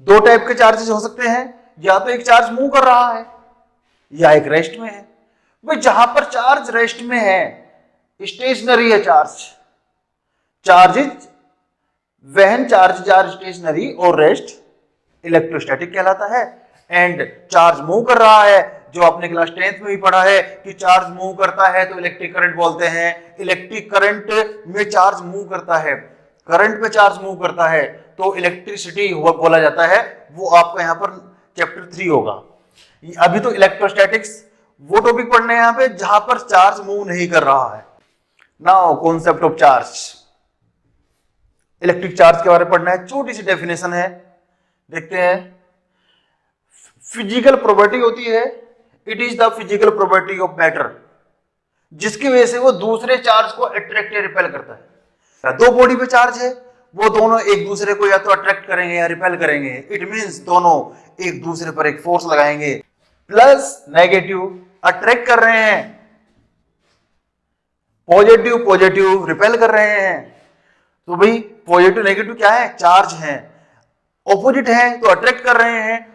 दो टाइप के चार्जेस हो सकते हैं, या तो एक चार्ज मूव कर रहा है या एक रेस्ट में है। भाई जहां पर चार्ज रेस्ट में है, स्टेशनरी है चार्जेज वहन चार्ज आर स्टेशनरी और रेस्ट इलेक्ट्रोस्टैटिक कहलाता है। एंड चार्ज मूव कर रहा है, जो आपने क्लास 10th में भी पढ़ा है कि चार्ज मूव करता है तो इलेक्ट्रिक करंट बोलते हैं। इलेक्ट्रिक करंट में चार्ज मूव करता है, करंट में चार्ज मूव करता है तो इलेक्ट्रिसिटी बोला जाता है। वो आपका यहाँ पर चैप्टर 3 होगा। अभी तो इलेक्ट्रोस्टैटिक्स वो टॉपिक पढ़ने हैं यहाँ पे जहां पर चार्ज मूव नहीं कर रहा है। Now concept of charge, electric charge के बारे में पढ़ना है। छोटी सी डेफिनेशन है, देखते हैं। फिजिकल प्रॉपर्टी होती है, it is the physical property of matter, जिसकी वजह से वो दूसरे चार्ज को अट्रैक्ट या रिपेल करता है। दो बॉडी पे चार्ज है, वो दोनों एक दूसरे को या तो अट्रैक्ट करेंगे या रिपेल करेंगे। इट मींस दोनों एक दूसरे पर एक फोर्स लगाएंगे। प्लस नेगेटिव अट्रैक्ट कर रहे हैं, पॉजिटिव पॉजिटिव रिपेल कर रहे हैं। तो भाई पॉजिटिव नेगेटिव क्या है, चार्ज है, ऑपोजिट है तो अट्रैक्ट कर रहे हैं,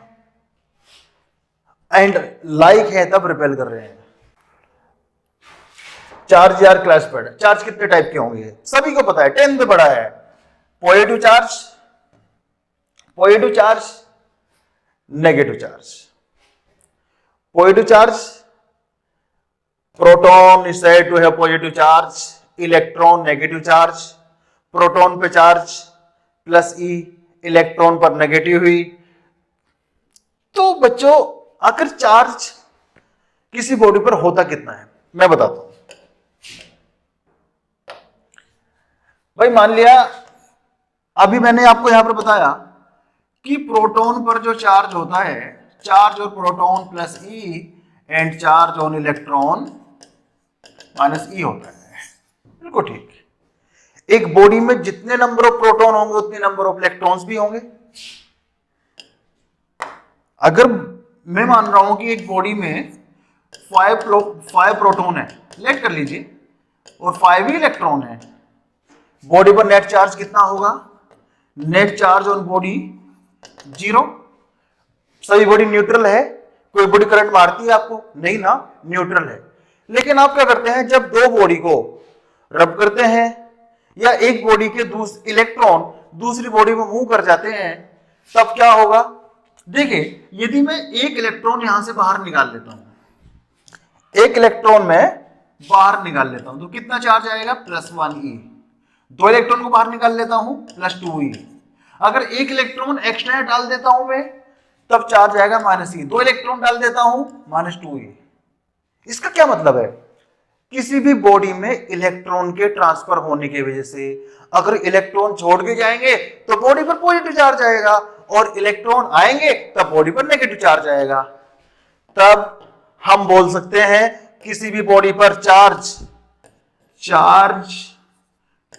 एंड लाइक है तब रिपेल कर रहे हैं। चार्ज यार क्लास पढ़ा, चार्ज कितने टाइप के होंगे सभी को पता है, 10th में पढ़ा है। Positive charge negative charge. Positive charge, proton is said to have positive charge, electron negative charge. Proton पे चार्ज प्लस ई, इलेक्ट्रॉन पर नेगेटिव हुई। तो बच्चों आखिर चार्ज किसी बॉडी पर होता कितना है मैं बताता हूं। भाई मान लिया अभी मैंने आपको यहां पर बताया कि प्रोटॉन पर जो चार्ज होता है, चार्ज और proton plus E and charge on electron minus E होता है। बिल्कुल ठीक। एक बॉडी में जितने नंबर ऑफ प्रोटॉन होंगे उतने नंबर ऑफ इलेक्ट्रॉन्स भी होंगे। अगर मैं मान रहा हूं कि एक बॉडी में 5 प्रोटॉन है, लेट कर लीजिए, और 5 ही इलेक्ट्रॉन है, बॉडी पर नेट चार्ज कितना होगा? Net charge on body 0। सभी बॉडी न्यूट्रल है, कोई बॉडी करंट मारती है आपको? नहीं ना, न्यूट्रल है। लेकिन आप क्या करते हैं, जब दो बॉडी को रब करते हैं या एक बॉडी के इलेक्ट्रॉन दूसरी बॉडी में मूव कर जाते हैं, तब क्या होगा? देखिए, यदि मैं एक इलेक्ट्रॉन यहां से बाहर निकाल लेता हूं, एक इलेक्ट्रॉन में बाहर निकाल लेता हूं तो कितना चार्ज आएगा? +1e। दो इलेक्ट्रॉन को बाहर निकाल लेता हूं +2e। अगर एक इलेक्ट्रॉन एक्स्ट्रा डाल देता हूं मैं, तब चार्ज आएगा -e। दो इलेक्ट्रॉन डाल देता हूं -2e। इसका क्या मतलब है? किसी भी बॉडी में इलेक्ट्रॉन के ट्रांसफर होने की वजह से अगर इलेक्ट्रॉन छोड़ के जाएंगे तो बॉडी पर पॉजिटिव चार्ज आएगा, और इलेक्ट्रॉन आएंगे तब बॉडी पर नेगेटिव चार्ज आएगा। तब हम बोल सकते हैं किसी भी बॉडी पर charge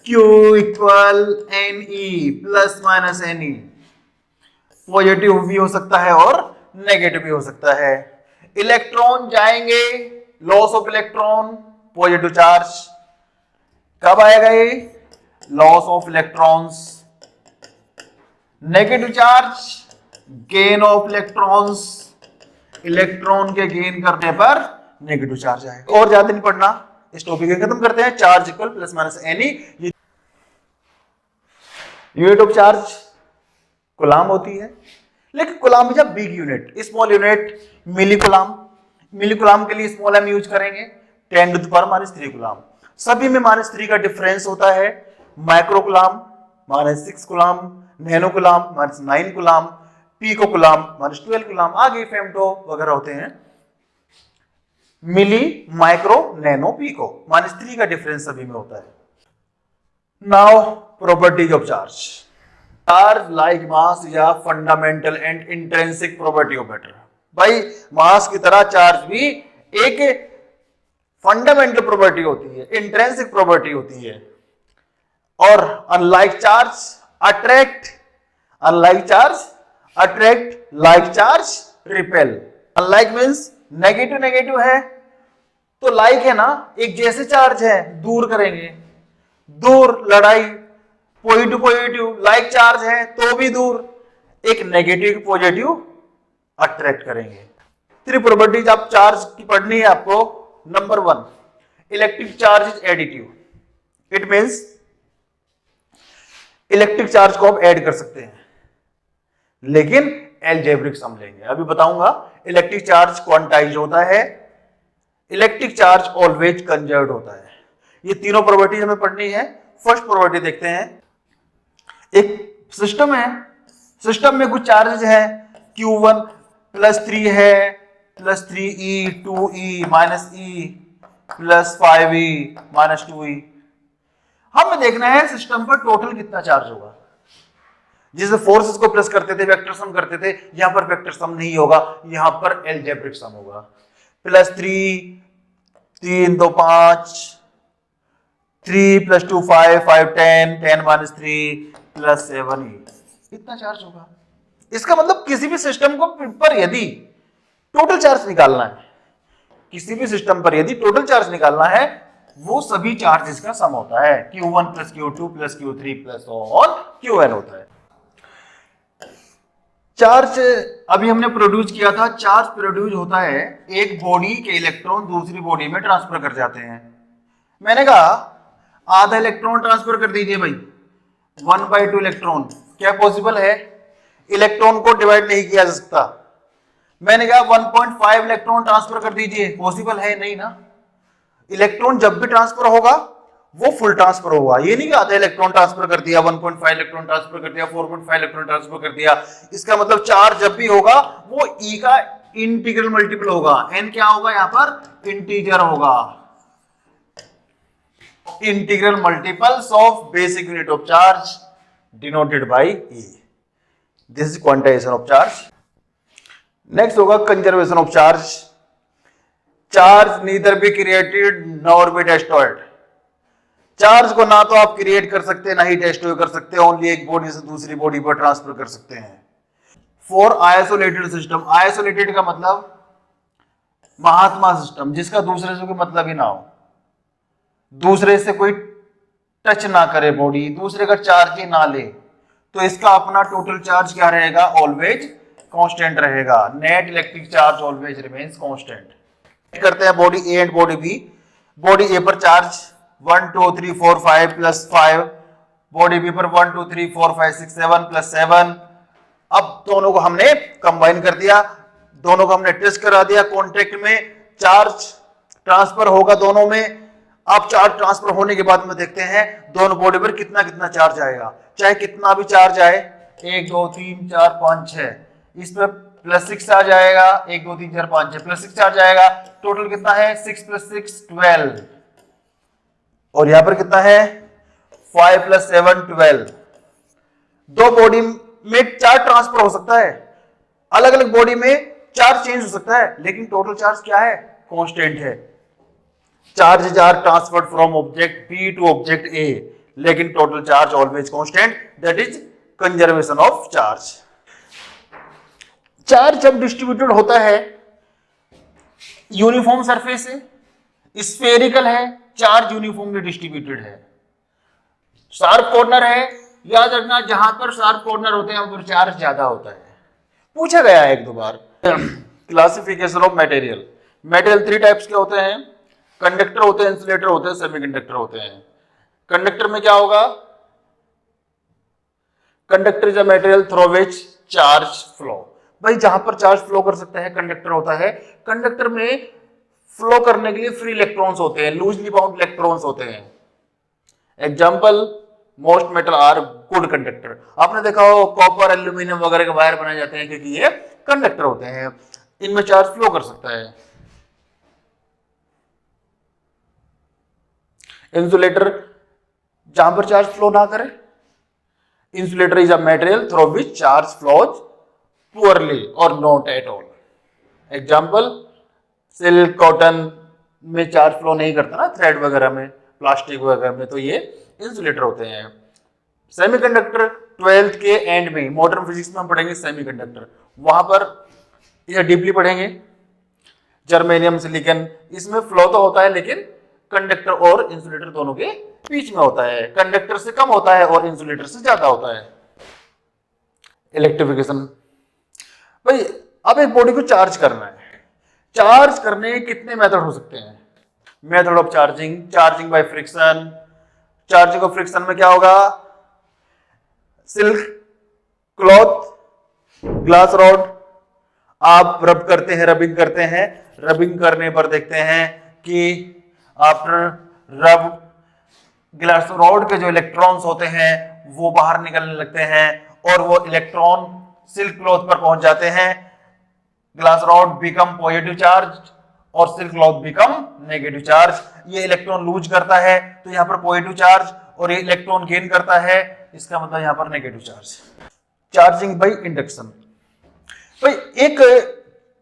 Q equal Ne ± Ne। Positive भी हो सकता है और नेगेटिव भी हो सकता है। इलेक्ट्रॉन जाएंगे, loss of electron, positive charge. कब आएगा ये? Loss of electrons. Negative charge, gain of electrons. Electron के गेन करने पर नेगेटिव चार्ज आएगा। और ज्यादा नहीं पढ़ना, इस टॉपिक को खत्म करते हैं। Charge equal ± Ne। Unit of charge coulomb होती है, लेकिन coulomb is a big unit. Small unit millicoulomb. Millicoulomb के लिए स्मॉल m यूज करेंगे, 10⁻³ कूलाम। सभी में -3 का डिफरेंस होता है। Microcoulomb -6 coulomb, nanocoulomb -9 coulomb, picocoulomb -12 coulomb, आगे फेमटो वगैरह होते हैं। मिली, माइक्रो, नैनो, पीको, -3 का डिफरेंस सभी में होता है। Now properties of charge. Charge like mass is a fundamental and intrinsic property of matter. भाई मास की तरह चार्ज भी एक फंडामेंटल प्रॉपर्टी होती है, इंट्रिंसिक प्रॉपर्टी होती है। और unlike charge attract, like charge repel. Unlike means negative है तो लाइक है ना, एक जैसे चार्ज है, दूर करेंगे, दूर लड़ाई, पॉजिटिव, लाइक चार्ज है तो भी दूर। एक नेगेटिव पॉजिटिव अट्रैक्ट करेंगे। 3 प्रॉपर्टीज आप चार्ज की पढ़नी है आपको। Number 1, electric charge is additive. It means electric charge को आप ऐड कर सकते हैं, लेकिन एलजेब्रिक सम लेंगे। अभी बताऊंगा। इलेक्ट्रिक चार्ज क्वांटाइज होता है, इलेक्ट्रिक चार्ज ऑलवेज कंजर्व्ड होता है। ये तीनों प्रॉपर्टीज हमें पढ़नी है। फर्स्ट प्रॉपर्टी देखते हैं। एक सिस्टम है, सिस्टम में कुछ चार्जेस है, Q1 +3 है, +3e 2e -e +5e -2e। हमें देखना है सिस्टम पर टोटल कितना चार्ज होगा। जिसे फोर्सेस को प्लस करते थे, वेक्टर सम करते थे, यहां पर वेक्टर सम नहीं होगा, यहां पर एलजेब्रिक सम होगा। +3 3 2 5, 3 + 2 5 5 10 10 -3 +7e, इतना चार्ज होगा। इसका मतलब किसी भी सिस्टम को पर यदि टोटल चार्ज निकालना है, किसी भी सिस्टम पर यदि टोटल चार्ज निकालना है, वो सभी चार्जेस का सम होता है। Q1 + Q2 + Q3 + Qn होता है। चार्ज अभी हमने प्रोड्यूस किया था। चार्ज प्रोड्यूस होता है, एक बॉडी के इलेक्ट्रॉन दूसरी बॉडी में ट्रांसफर कर जाते हैं। मैंने कहा आधा इलेक्ट्रॉन ट्रांसफर कर दीजिए भाई, 1/2 इलेक्ट्रॉन। क्या पॉसिबल है? इलेक्ट्रॉन को डिवाइड नहीं किया जा सकता। मैंने कहा 1.5 इलेक्ट्रॉन ट्रांसफर कर दीजिए, पॉसिबल है नहीं ना। इलेक्ट्रॉन जब भी ट्रांसफर होगा वो फुल ट्रांसफर होगा। ये नहीं कि आधा इलेक्ट्रॉन ट्रांसफर कर दिया, 1.5 इलेक्ट्रॉन ट्रांसफर कर दिया, 4.5 इलेक्ट्रॉन ट्रांसफर कर दिया। इसका मतलब चार्ज जब भी होगा वो E का इंटीग्रल मल्टीपल होगा। N क्या होगा? यहां पर इंटीजर होगा। Integral multiples of basic unit of charge denoted by E। This is quantization of charge. Next होगा conservation of charge. Charge neither be created nor be destroyed. Charge को ना तो आप क्रिएट कर सकते हैं, ना ही डेस्ट्रॉय कर सकते हैं, ओनली एक बॉडी से दूसरी बॉडी पर ट्रांसफर कर सकते हैं। फॉर आइसोलेटेड सिस्टम, आइसोलेटेड का मतलब महात्मा सिस्टम, जिसका दूसरे से कोई मतलब ही ना हो, दूसरे से कोई टच ना करे बॉडी, दूसरे का चार्ज ही ना ले, तो इसका अपना टोटल चार्ज क्या रहेगा? ऑलवेज कांस्टेंट रहेगा। Net electric charge always remains constant. करते हैं body A and body B. Body A पर चार्ज 1 2 3 4 5 +5, बॉडी बी पर 1 2 3 4 5 6 7 +7। अब दोनों को हमने कंबाइन कर दिया, दोनों को हमने टेस्ट करा दिया। कॉन्टेक्ट में चार्ज ट्रांसफर होगा दोनों में। अब चार्ज ट्रांसफर होने के बाद में देखते हैं दोनों बॉडी पर कितना कितना चार्ज आएगा। चाहे कितना भी चार्ज आए, 1 2 3 4 5 6, इसमें +6 आ जाएगा। 1 2 3 4 5 6 +6 चार्ज आएगा। टोटल कितना है? 6 + 6 12। और यहां पर कितना है? 5 + 7 12। दो बॉडी में चार्ज ट्रांसफर हो सकता है, अलग अलग बॉडी में चार्ज चेंज हो सकता है, लेकिन टोटल चार्ज क्या है? कांस्टेंट है। Charges are transferred from object B to object A, लेकिन total charge always constant. That is conservation of charge. Charge जब डिस्ट्रीब्यूटेड होता है यूनिफॉर्म सरफेस है, स्फेरिकल है, चार्ज यूनिफॉर्मली डिस्ट्रीब्यूटेड है। शार्प कॉर्नर है, याद रखना जहां पर शार्प कॉर्नर होते हैं वहां पर चार्ज ज्यादा होता है। पूछा गया है 1-2 बार। Classification of material. Material 3 types के होते हैं। कंडक्टर होते हैं, इंसुलेटर होते हैं, सेमीकंडक्टर होते हैं। कंडक्टर में क्या होगा? Conductor is a material through which charge flow. भाई जहां पर चार्ज फ्लो कर सकता है कंडक्टर होता है। कंडक्टर में फ्लो करने के लिए फ्री इलेक्ट्रॉन्स होते हैं, लूजली बाउंड इलेक्ट्रॉन्स होते हैं। Example, most metal are good conductor. आपने देखा हो कॉपर, एल्यूमिनियम वगैरह के वायर बनाए जाते हैं क्योंकि ये कंडक्टर होते हैं, इनमें चार्ज फ्लो कर सकता है। इंसुलेटर जहां पर चार्ज फ्लो ना करे। Insulator is a material through which charge flows poorly और not at all. Example, silk, cotton में चार्ज फ्लो नहीं करता ना, थ्रेड वगैरह में, प्लास्टिक वगैरह में, तो ये इंसुलेटर होते हैं। सेमीकंडक्टर 12th के एंड में, मॉडर्न फिजिक्स में हम पढ़ेंगे सेमीकंडक्टर, वहां पर ये डीपली पढ़ेंगे। जर्मेनियम, सिलिकॉन, इसमें फ्लो तो होता है लेकिन कंडक्टर और इंसुलेटर दोनों के बीच में होता है। कंडक्टर से कम होता है और इंसुलेटर से ज्यादा होता है। इलेक्ट्रिफिकेशन। भाई अब एक बॉडी को चार्ज करना है, चार्ज करने के कितने मेथड हो सकते हैं? Method of charging, charging by friction. Charging of friction में क्या होगा? सिल्क क्लॉथ, ग्लास रॉड, आप रब करते हैं, रबिंग करते हैं, रबिंग करने पर देखते हैं कि आफ्टर रब ग्लास रॉड के जो इलेक्ट्रॉन्स होते हैं वो बाहर निकलने लगते हैं और वो इलेक्ट्रॉन सिल्क क्लॉथ पर पहुंच जाते हैं। Glass rod become positive charge और silk cloth become negative charge. ये इलेक्ट्रॉन लूज करता है तो यहां पर पॉजिटिव चार्ज और ये इलेक्ट्रॉन गेन करता है, इसका मतलब यहां पर negative charge. Charging by induction. भाई एक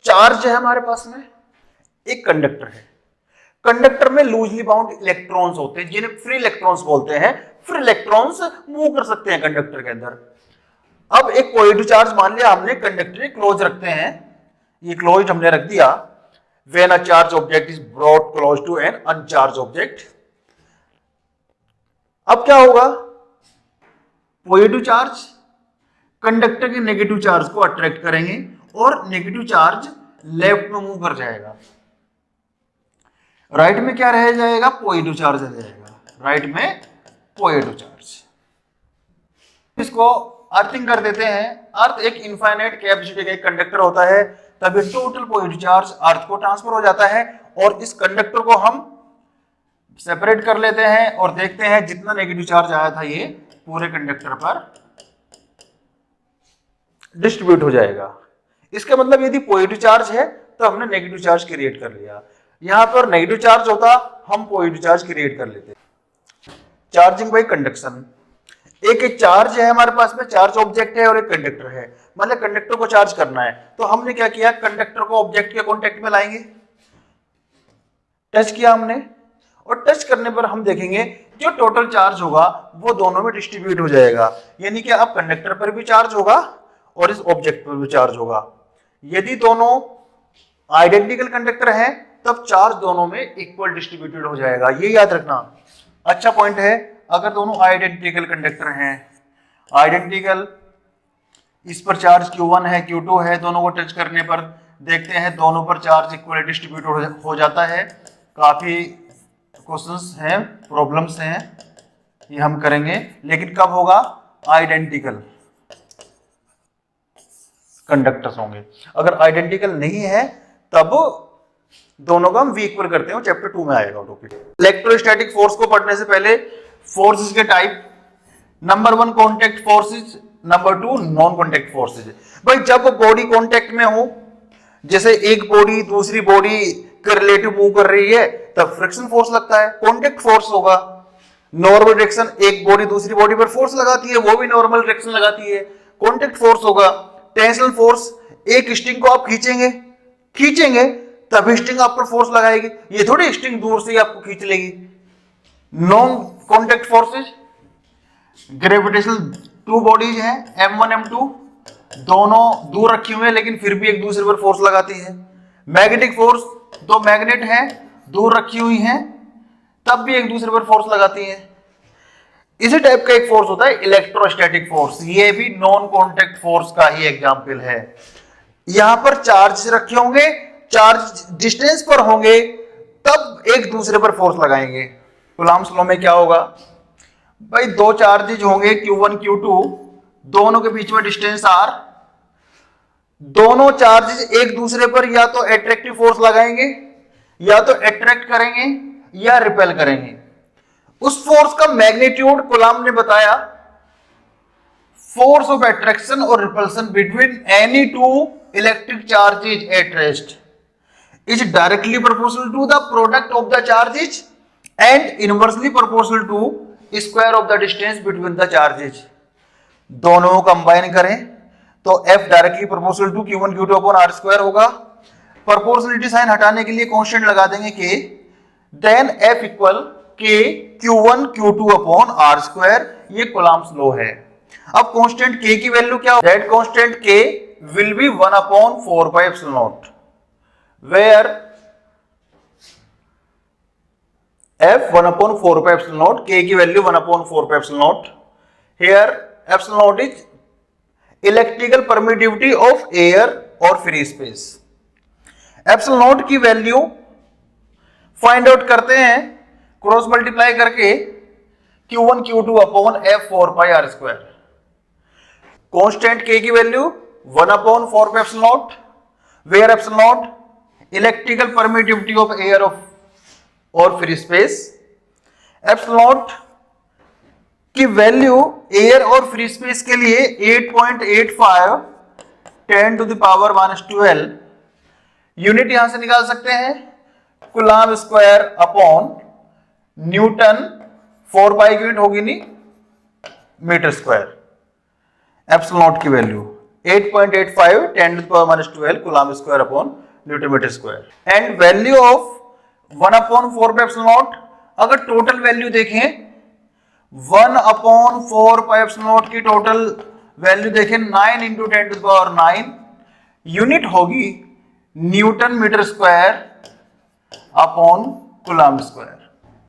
चार्ज है हमारे पास में, एक कंडक्टर है, कंडक्टर में लूजली बाउंड इलेक्ट्रॉन्स होते हैं जिन्हें फ्री इलेक्ट्रॉन्स बोलते हैं। फ्री इलेक्ट्रॉन्स मूव कर सकते हैं कंडक्टर के अंदर। अब एक पॉजिटिव चार्ज मान लिया हमने, कंडक्टर क्लोज रखते हैं, ये क्लोज हमने रख दिया। When a charge object is brought close to an uncharge object, अब क्या होगा? पॉजिटिव चार्ज कंडक्टर के नेगेटिव चार्ज को अट्रैक्ट करेंगे और नेगेटिव चार्ज लेफ्ट में मूव कर जाएगा। राइट में क्या रह जाएगा? पॉजिटिव चार्ज रह जाएगा, राइट में पॉजिटिव चार्ज। इसको अर्थिंग कर देते हैं। अर्थ एक इनफाइनाइट कैपेसिटी का एक कंडक्टर होता है, तभी टोटल पॉजिटिव चार्ज अर्थ को ट्रांसफर हो जाता है और इस कंडक्टर को हम सेपरेट कर लेते हैं और देखते हैं जितना नेगेटिव चार्ज आया था ये पूरे कंडक्टर पर डिस्ट्रीब्यूट हो जाएगा। इसका मतलब यदि पॉजिटिव चार्ज है तो हमने नेगेटिव चार्ज क्रिएट कर लिया, यहां पर नेगेटिव चार्ज होता हम पॉजिटिव चार्ज क्रिएट कर लेते। Charging by conduction. एक चार्ज है हमारे पास में, चार्ज ऑब्जेक्ट है और एक कंडक्टर है। मतलब कंडक्टर को चार्ज करना है तो हमने क्या किया? कंडक्टर को ऑब्जेक्ट के कांटेक्ट में लाएंगे, टच किया हमने और टच करने पर हम देखेंगे जो टोटल चार्ज होगा वो दोनों में डिस्ट्रीब्यूट हो जाएगा। यानी कि अब कंडक्टर पर भी चार्ज होगा और इस ऑब्जेक्ट पर भी चार्ज होगा। यदि दोनों आइडेंटिकल कंडक्टर हैं तब चार्ज दोनों में इक्वल डिस्ट्रीब्यूटेड हो जाएगा, ये याद रखना। अच्छा पॉइंट है, अगर दोनों आइडेंटिकल कंडक्टर हैं, आइडेंटिकल, इस पर चार्ज Q1 है, Q2 है, दोनों को टच करने पर देखते हैं दोनों पर चार्ज इक्वल डिस्ट्रीब्यूट हो जाता है। काफी क्वेश्चंस हैं, प्रॉब्लम्स हैं, ये हम करेंगे, लेकिन कब होगा? आइडेंटिकल कंडक्टर्स होंगे। अगर आइडेंटिकल नहीं है तब दोनों का हम V इक्वल करते हैं, चैप्टर 2 में आएगा टॉपिक। इलेक्ट्रोस्टैटिक फोर्स को पढ़ने से पहले फोर्सेस के type, number 1 contact forces, number 2 non contact forces. भाई जब बॉडी कॉन्टेक्ट में हो, जैसे एक बॉडी दूसरी बॉडी के रिलेटिव मूव कर रही है तब फ्रिक्शन फोर्स लगता है, कॉन्टेक्ट फोर्स होगा। नॉर्मल डायरेक्शन, एक बॉडी दूसरी बॉडी पर फोर्स लगाती है, वो भी नॉर्मल डायरेक्शन लगाती है, कॉन्टेक्ट फोर्स होगा। टेंसिल फोर्स, एक स्ट्रिंग को आप खींचेंगे तभी स्ट्रिंग आप पर फोर्स लगाएगी, ये थोड़ी स्ट्रिंग दूर से ही आपको खींच लेगी। Non contact forces, gravitational, two bodies हैं M1 M2, दोनों दूर रखी हुई है लेकिन फिर भी एक दूसरे पर फोर्स लगाती है। मैग्नेटिक फोर्स, दो मैग्नेट हैं दूर रखी हुई हैं तब भी एक दूसरे पर फोर्स लगाती हैं। इसी टाइप का एक फोर्स होता है इलेक्ट्रोस्टैटिक फोर्स, ये भी नॉन कॉन्टेक्ट फोर्स का ही एग्जांपल है। यहां पर चार्ज रखे होंगे, चार्ज डिस्टेंस पर होंगे तब एक दूसरे पर फोर्स लगाएंगे। कूलॉम्स लॉ में क्या होगा? भाई दो चार्जेज होंगे Q1 Q2, दोनों के बीच में डिस्टेंस R, दोनों चार्जेज एक दूसरे पर या तो एट्रैक्टिव फोर्स लगाएंगे, या तो अट्रैक्ट करेंगे या रिपेल करेंगे। उस फोर्स का मैग्नीट्यूड कूलॉम ने बताया, फोर्स ऑफ अट्रैक्शन और repulsion between any two electric charges at rest is directly proportional to the product of the charges and inversely proportional to square of the distance between the charges। दोनों को combine करें तो F directly proportional to Q1 Q2 upon R square होगा। Proportionality sign हटाने के लिए constant लगा देंगे K, then F equal K Q1 Q2 upon R square, ये कूलॉम्स लॉ है। अब कांस्टेंट K की वैल्यू क्या? That constant K will be 1 upon 4 pi epsilon naught, where F 1 upon 4 pi epsilon naught, K की value 1 upon 4 pi epsilon naught। Here epsilon naught is electrical permittivity of air और free space. Epsilon naught की value find out करते हैं cross multiply करके Q1 Q2 upon F4 pi R square. Constant K की value 1 upon 4 pi epsilon naught, where epsilon naught electrical permittivity of air of और free space. Epsilon naught की value air और free space के लिए 8.85 10 to the power -12 unit यहां से निकाल सकते हैं coulomb square upon newton, 4 pi unit होगी नहीं मीटर स्क्वायर। एप्सिलॉन नॉट की value 8.85 10 to the power -12 coulomb square upon newton metre square. And value of 1 upon 4 pi epsilon naught, अगर total value देखें 1 अपॉन 4 पाई एप्सिलॉन नॉट की total value देखें 9 into 10 to the power 9 unit होगी newton metre square upon coulomb square.